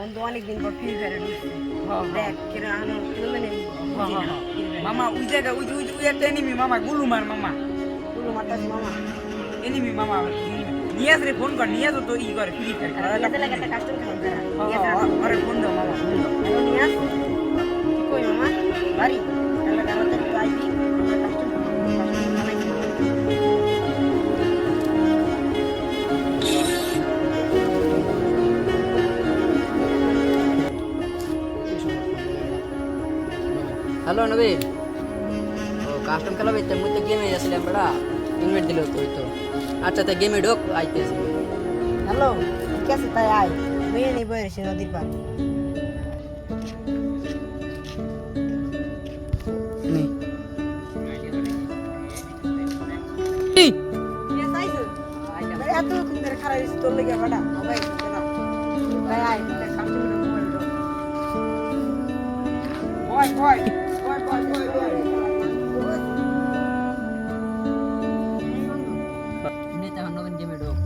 বন্ধু অনেকদিন পর ফ্রি ফায়ারে ঢুকছে দেখ মানে মামা ওই জায়গা ওই যে ওই যে ওই একটা এনিমি মামা গুলুমার মামা পুরো মারতাছি মামা এনিমি মামা নিয়াজ রে ফোন কর নিয়াজ তো ই করে ফ্রি ফায়ার নিয়াজের লাগে একটা কাস্টম খেলা আরে ফোন দাও মামা ফোন দাও হ্যালো নিয়াজ কি কই মামা বাড়ি তাহলে গাড়িতে একটু আইবি আমরা কাস্টম বানাই হ্যালো নবীন ও কাস্টম খেলা বাইতে মুই তো গেমে যাচ্ছিলাম বেড়া ইনভাইট দিল তো তো আচ্ছা তা গেমে ঢোক আইতেছি হ্যালো ঠিক আছে তাই আয় মেয়ে নিয়ে বয়ে রয়েছে নদীর পার নি এতক্ষণ ধরে খারাপ হয়েছে তোর লেগে বাটা সবাই তাই আয় কাস্টম মোবাইল বয় বয় বয় বয় বয় বয় নি তা নবীন গেমে ঢোক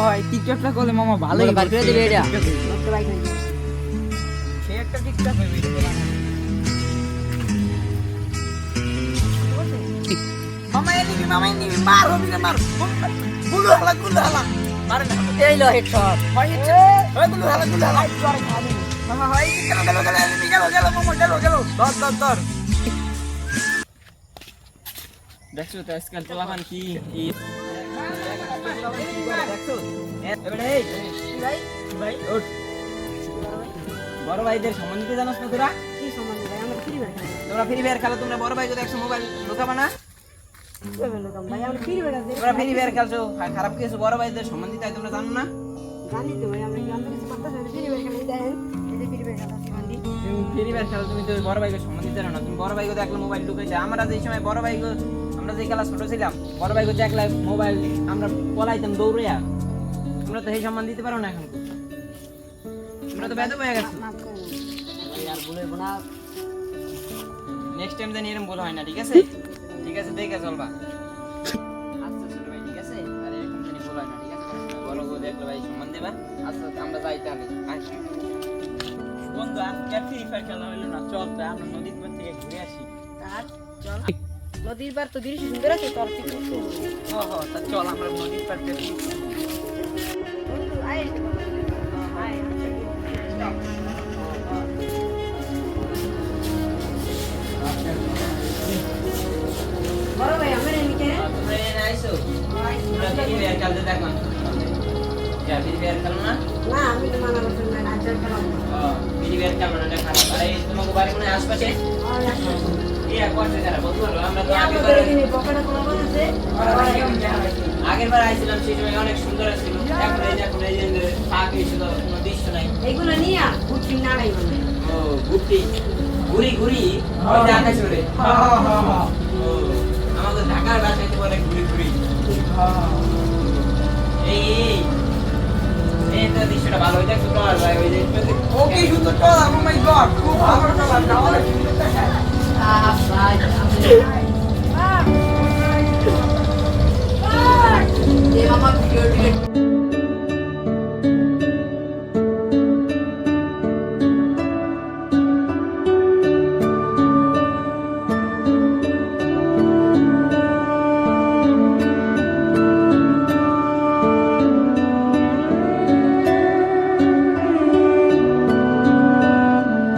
ওই টিকটকটা করলে মামা ভালোই বার করে দিবে এটা সে একটা টিকটক হইবে মামা এনিমি মার হবি না মার গুলু হালা মার না এই লো হেডশট হয় ইচ্ছে ওই গুলু হালা মামা হয় গেল এনিমি গেল মামা গেল ধর দেখছো তো আজকাল পোলাপান কি দেখছো এবারে এই ভাই ওঠ বড় ভাইদের সম্বন্ধে জানোস না তোরা কি সম্বন্ধে ভাই আমরা ফ্রি ফায়ার খেলি তোমরা ফ্রি ফায়ার খেলো তোমরা বড় ভাই যদি একশো মোবাইল ঢোকাবা না কিভাবে লোকাম ভাই আমরা ফ্রি ফায়ার তোমরা ফ্রি ফায়ার খেলছো খারাপ কিছু বড় ভাইদের সম্বন্ধে তাই তোমরা জানো না জানি তো ভাই আমরা গ্রামে কিছু করতে চাই ফ্রি ফায়ার খেলি দেখেন এই যে ফ্রি ফায়ার খেলা সম্বন্ধে তুমি ফ্রি ফায়ার খেলো তুমি তো বড় ভাইকে সম্বন্ধে জানো না তুমি বড় ভাইকে দেখলে মোবাইল ঢুকাইছে আমরা যেই সময় বড় ভাইকে আমরা যেই ক্লাস ছোট ছিলাম বড় ভাইকে দেখলে মোবাইল আমরা পলাইতাম দৌড়িয়া তোমরা তো সেই সম্মান দিতে পারো না এখন তোমরা তো বেদ হয়ে গেছো মাফ করুন আর বলবো না নেক্সট টাইম জানি এরকম বলা হয় না ঠিক আছে দেখে চলবা আচ্ছা ছোট ভাই ঠিক আছে আর এরকম জানি বলা হয় না ঠিক আছে বড় গো দেখলে ভাই সম্মান দেবা আচ্ছা আমরা যাই তাহলে আচ্ছা বন্ধু আজকে ফ্রি ফায়ার খেলা হলো না চল তাই আমরা নদীর পার থেকে ঘুরে আসি আর চল নদীর পার তো দৃশ্য সুন্দর আছে তোর থেকে তা চল আমরা নদীর পার থেকে বন্ধু আয় আয় বড় ভাই আমরা নিচে তোমরা এনে আইছো তোমরা ফ্রি ফায়ার খেলতে দেখো যা ফ্রি ফায়ার খেলো না না আমি তো মানা করছি না আচার খেলাম ফ্রি ফায়ার খেলো না দেখা আরে তোমাকে বাড়ি মনে আশপাশে আগের বার আইছিলাম সেই সময় অনেক সুন্দর ছিল এখন এই যে পাক ছিল কোনো দৃশ্য নাই এগুলো নিয়া ঘুরছি না নাই মানে ও ঘুরি ওই যে আকাশে ওরে ও আমাদের ঢাকার ভাষায় তো বলে ঘুরি এই তো দৃশ্যটা ভালো হয়ে দেখছো তো আর ভাই ওই যে ওকে সুন্দর তো ও মাই গড খুব ভালো তো আমাদের সুন্দর দেখায় ভাই মামা ভিডিও